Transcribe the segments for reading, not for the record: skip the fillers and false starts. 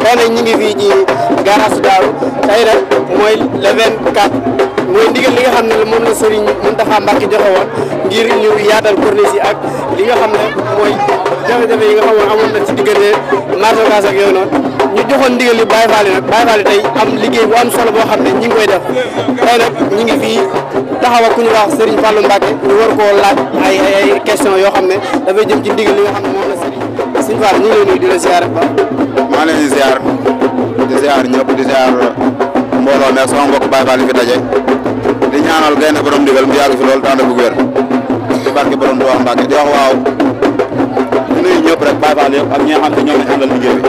tey nag ñu ngi fii ci garage Daaru tey nag mooy le 24 mooy ndigal li nga xam ne moom la Serigne Mountakha Mbacké joxe woon ngir ñu yaatal corniche yi ak li nga xam ne mooy jafe-jafe yi nga xam ne amoon na ci diggante marché Ocass ak yooyu noonu ñu joxoon ndigal li Baye Fall yi nag Baye Fall yi tey am liggéey bu am solo boo xam ne ñi ngi koy def tey nag ñu ngi fii taxaw ak ku ñu wax Serigne Fallou Mbacké ñu war koo laaj ay question yoo xam ne dafay jëm ci ndigal li nga xam ne moom la Serigne Fall ñu ngi lay nuyu di la ziar ba maa leen di ziar ñëpp di ziar mbooloo mi ak sama mbokk Baye Fall yi fi daje di ñaanal gaynde borom ndigal mu yàgg fi loolu tànn bu wér di barke borom Tuubaa Mbàkke di wax waaw di nuyu ñëpp rek Baye Fall yëpp ak ñi nga xam ne ñoom lañ àndal liggéey bi.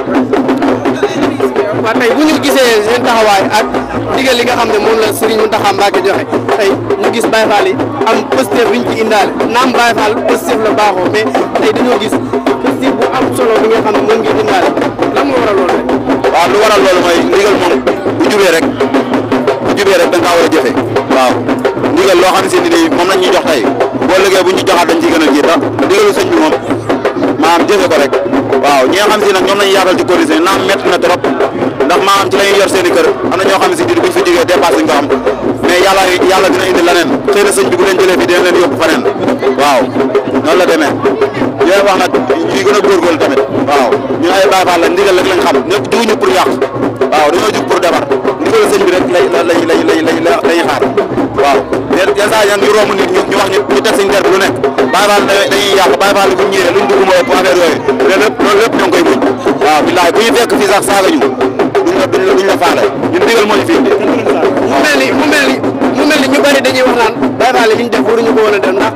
waaw tey bu ñu gisee seen taxawaay ak ndigal li nga xam ne moom la Serigne Mountakha Mbacké joxe tey ñu gis Baye Fall yi am positif bi ñu ci indaale naam Baye Fall positif la baaxoo mais tey dañoo gis positif bu am solo bi nga xam ne moom ngeen indaale lan moo waral loolu rek. waaw lu waral loolu mooy ndigal moom bu jubee rek da nga war a jëfee waaw ndigal loo xam ne si ni moom lañ ñuy jox tey boo liggéey bu ñu joxaat dañ ciy gën a jiit ndax ndigalu sëñ bi moom maanaam jëfe ko rek waaw ñi nga xam si nag ñoom lañu yaatal ci corniche yi naam métti na trop ndax maanaam ci la ñuy yor seen i kër am na ñoo xam ne si buñ fi jógee dépasse lañ ko am mais yàlla dina indi leneen xëy na sëñ bi bu leen jëlee fii dina leen yóbbu faneen waaw noonu la demee yéen wax nag ñuy gën a góorgóorlu tamit waaw ñun ay Baye Fall la ndigal rek lañ xam ñëpp juguñu pour yàq waaw dañoo jug pour defar ndigal sëñ bi rek lañuy xaar waaw yenn saa yi ñu romb nit ñu wax ñu teg seen der bi lu nekk Baye Fall dañuy yàq Baye Fall bu ñu ñëwee luñ dugg moo ëpp affaire yooyu loolu lépp ñoo ngi koy muñ waaw billaay bu ñu fekk fii sax saaga ñu duñ la faale ñun ndigal moo ñu fi indi mu mel ni ñu bari dañuy wax naan Baye Fall li ñu def waruñu ko woon a def ndax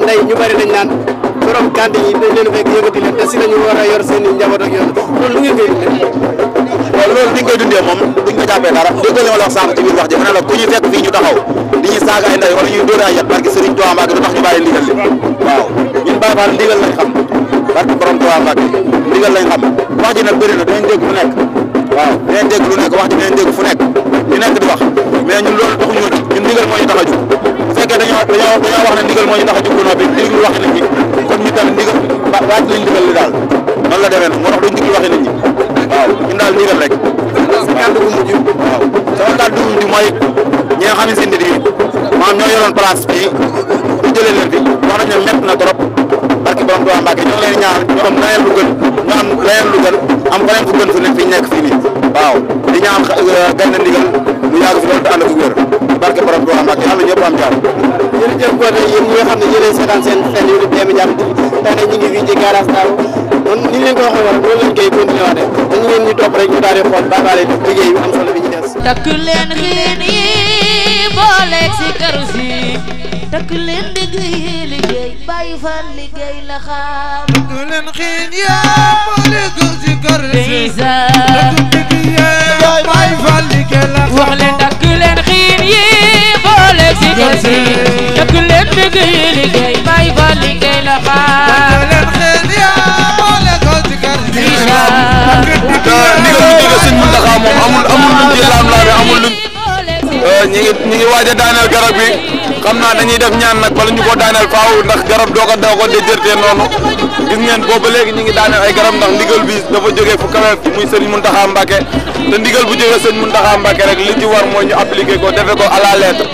ndey ñu bari dañ naan borom kàddu yi dañ leen fekk yëkkati leen te si lañu war a yor seen i njaboot ak yoon loolu lu ngeen koy dundee. waaw loolu diñ koy dundee moom duñ ko jàppee dara déggoo li ma la wax sànq ci biir wax ji ma ne la ku ñu fekk fii ñu taxaw di ñu saaga ay ndey wala ñuy dóor ay yat barke Serigne Touba Mbacké du tax ñu bàyyi ndigal li waaw ñun Baye Fall ndigal lañ xam barke borom Touba Mbacké ndigal lañ xam wax ji nag bëri na dinañ dégg fu nekk waaw dinañ dégg lu nekk wax ji dinañ dégg fu nekk di nekk di wax mais ñun loolu taxuñu ñun ndigal moo ñu tax a jug bu fekkee dañoo wax ne ndigal moo ñu tax a jug ba noppi déglu waxi nit ñi kon ñu tamit ndigal waaj lañ ndigal li daal noonu la demee nag moo tax duñ déglu waxi nit ñi waaw ñun daal ndigal rek kàddu gu mujj waaw sama kàddu gu mujj mooy ñi nga xam ne si nit yi maanaam ñoo yoroon place bi ñu jëlee leen fi wax nañ ne métti na trop barki borom Tuubaa Mbàkke ñoo ngi leen ñaan ñu am leneen lu gën ñu am leneen lu gën am feneen fu gën fu nekk fi ñu nekk fii nii waaw di ñaan gaynde ndigal mu yàgg fi loolu te ànd ak wér barke borom Tuubaa Mbàkke yàlla ñëpp am jàmm. jërëjëf Gothé yéen ñi nga xam ne yéenay seetaan seen chaîne YouTube D-Média tey nag ñu ngi fii ci garage Daaru kon ni ñu leen ko waxee woon loolu lañ koy continué waatee dañu ngeen ñu topp rek ñu daal di xool Baye Fall liggéey yu am solo bi ñu des. takk leen xiin yi booleeg si karu si takk leen liggéey Baye Fall liggéey la xaar. takk leen xiin yi booleeg si karu si takk liggéey Baye Fall liggéey la xaar. wax leen takk leen xiin yi booleeg si karu si takk leen liggéey Baye Fall liggéey la xaar. takk leen xiin yi booleeg si karu si. ndigal bu jóge sëñ Mountakha moom amul luñ ci laam-laame amul luñ ñi ngi waaj a daaneel garab bi xam naa dañuy def ñaan nag bala ñu ko daaneel faaw ndax garab doo ko déjërtee noonu gis ngeen boobu ba léegi ñi ngi daaneel ay garab ndax ndigal bi dafa jógee fu kawe muy Serigne Mountakha Mbacké te ndigal bu jógee sëñ Mountakha Mbacké rek li ci war mooy ñu appliquer ko defe ko à la lettre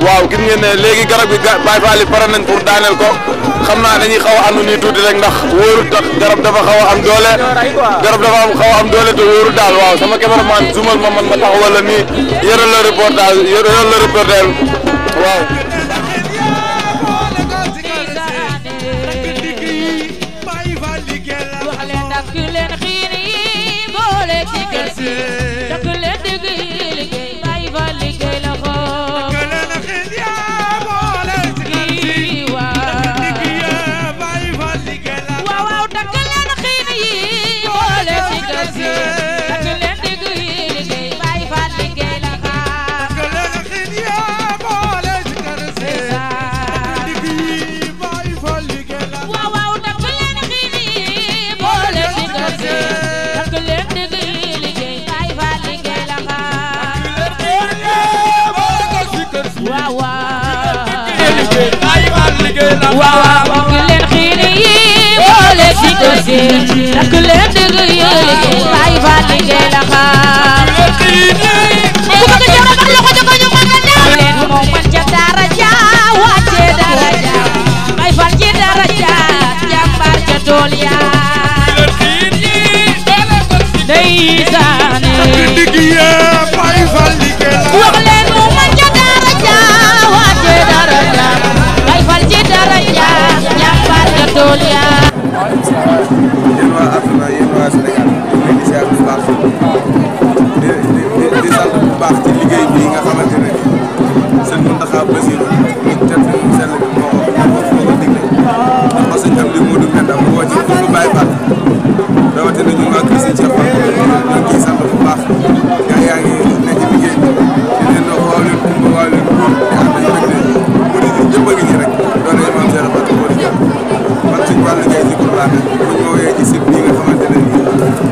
waaw gis ngeen ne léegi garab bi Baye Fall yi pare nañ pour daaneel ko xam naa dañuy xaw a àndu nii tuuti rek ndax wóorul tax garab dafa xaw a am doole xaw a am doole te wóorul daal waaw sama cameraman zoomal ma man ma taxawal la nii yore la reportage waaw. waaw bokk leen xiin yi boole ci kër gi takk leen dëgg yi liggéey Baye Fall liggéey la Sénégal di ziar bu baax di sant bu baax ci liggéey bi nga xamante ne sëñ Mountakha Bassirou ñu tedd sell bi moo ko digle ndax sëñ am li mu du mel mu woo ci bu Baye Fall rawatina ñu waa kër sëñ Cheikh Fall ñu ngi sant bu baax gaa yaa ngi nekk ci liggéey bi di leen wax waaw leen kumba waaw leen góor di am nañ bëgg mu di ñëpp a ngi ci rek doon nañu maam Cheikh Fall moo di jàpp man suñ wàll ngay ci Kourala bu ñu woowee ci site bi nga xamante ne nii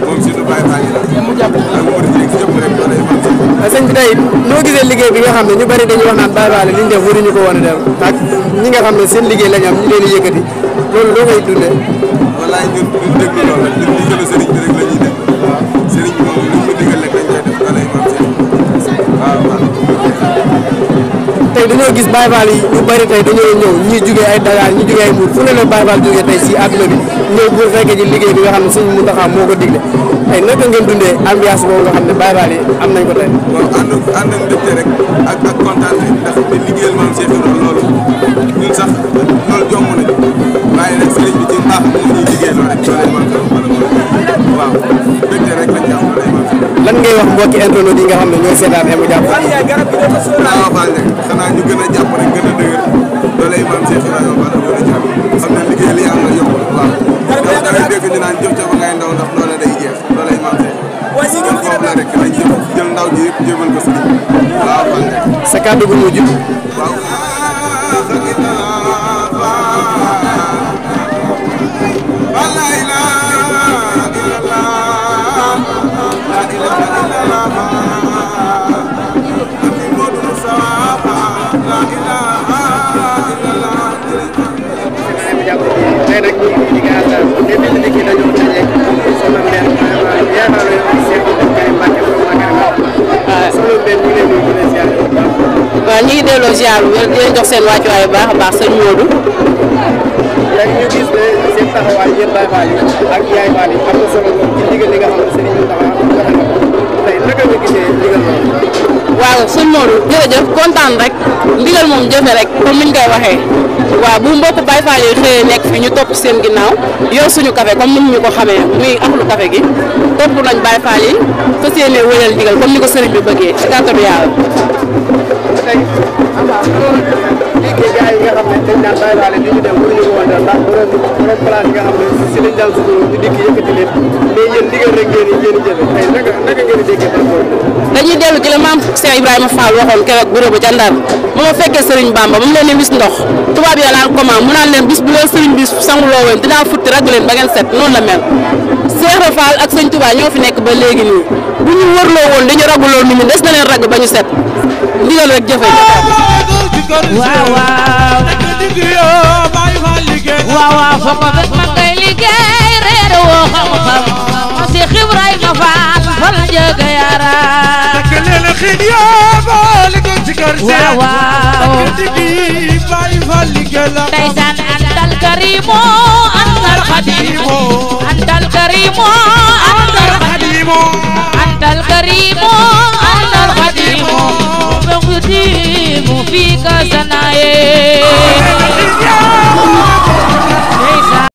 moom surtout Baye Fall la ak mu di ci ñëpp rek doon nañu maam Cheikh sëñ bi tey noo gisee liggéey bi nga xam ne ñu bari dañuy wax naan Baye Fall li ñu def waruñu ko woon a def ak ñi nga xam ne seen liggéey lañ am ñu leen di yëkkati loolu doo koy dundee. wallaay ñun déglu loolu rek ñun ndigalu sëriñ bi rek la ñuy dégg sëriñ bi moom lu mu digal rek dañ koy def da lay maam Cheikh waaw waaw. tey dañoo gis Baye Fall yi ñu bari tey dañoo ñëw ñii jugee ay Dakar ñii jugee ay Mbour fu ne la Baye Fall jugee tey si àdduna bi ñëw pour fekkee ci liggéey bi nga xam ne sëñ Mountakha moo ko digle tey naka ngeen dundee ambiance boobu nga xam ne Baye Fall yi am nañ ko tey. waaw ànd ak mbégte rek ak kontaan ndax di liggéeyal maam Cheikh loolu ñun sax loolu jomb nañu waaye nag sëriñ bi ci mbaax moo ñuy liggéeyaloo rek loolu maam Cheikh waaw mbégte rek lañ ci am loolu maam Cheikh. lan ngay wax mbokki internet yi nga xam ne ñooy seetaan M-Diap waaw Fall rek xanaa ñu gën a jàpp rek gën a dëgër loolu maam Cheikh Ibrahima Fall gën a jàpp xam ne liggéey li yàlla yokk waaw ndax dangay dégg ñu naan jëf ca ba ngay ndaw ndax loolu day jeex loolu maam Cheikh ñun foofu la rek nañ jël ndaw ji yëpp jébal ko sëriñ waaw Fall rek sa kàddu gu mujj waaw waaw ñu ngi delloo ziar bu wér di leen jox seen wàccuwaay bu baax a baax sëñ Modou. léegi ñu gis ne seen taxawaay yéen Baye Fall yi ak Yaay Fall yi am na solo ci ndigal li nga xam ne Serigne Mountakha joxe na ko tey naka nga gisee ndigal loolu. waaw sëñ Modou jërëjëf kontaan rek ndigal moom jëfe rek comme ni ñu koy waxee waaw bu mbokk Baye Fall yi xëyee nekk fi ñu topp seen ginnaaw yor suñu café comme ni ñu ko xamee muy axlu café gi topp nañ Baye Fall yi fas yéene wéyal ndigal comme ni ko sëriñ bi bëggee ci kàttanu yàlla. tey liggéey gars yi nga xam ne dañ naan Baye Fall li ñu dem mënuñu ko woon dal ndax borom place yi nga xam ne si lañ daan suñu ñu dikk yëkkati leen mais yéen ndigal rek ngeen di jëfe tey naka ngeen di déggee par rapport dañuy dellu ci la maam Cheikh Ibrahima Fall waxoon keroog bureau ba ca Ndar ba ma fekkee Serigne Bamba ba mu leen di wis ndox tubaab yi naan comment mu naan leen bis bu leen Serigne bi sanguloo woon dinaa futti ragg leen ba ngeen set noonu la mel Cheikh Fall ak Sëñ Touba ñoo fi nekk ba léegi nii bu ñu wërloo woon dañu ragguloo nit ñi des na leen ragg ba ñu set ndigal rek jëfe waaw waaw foo ko fekk ma ngay liggéey reer woo xam-xam ma si xibraay ma faal fal jëga yara waaw waaw ndeysaan antal karimo antal xadimo antal karimo antal xadimo antal karimo antal xadimo mu fii ka sanaye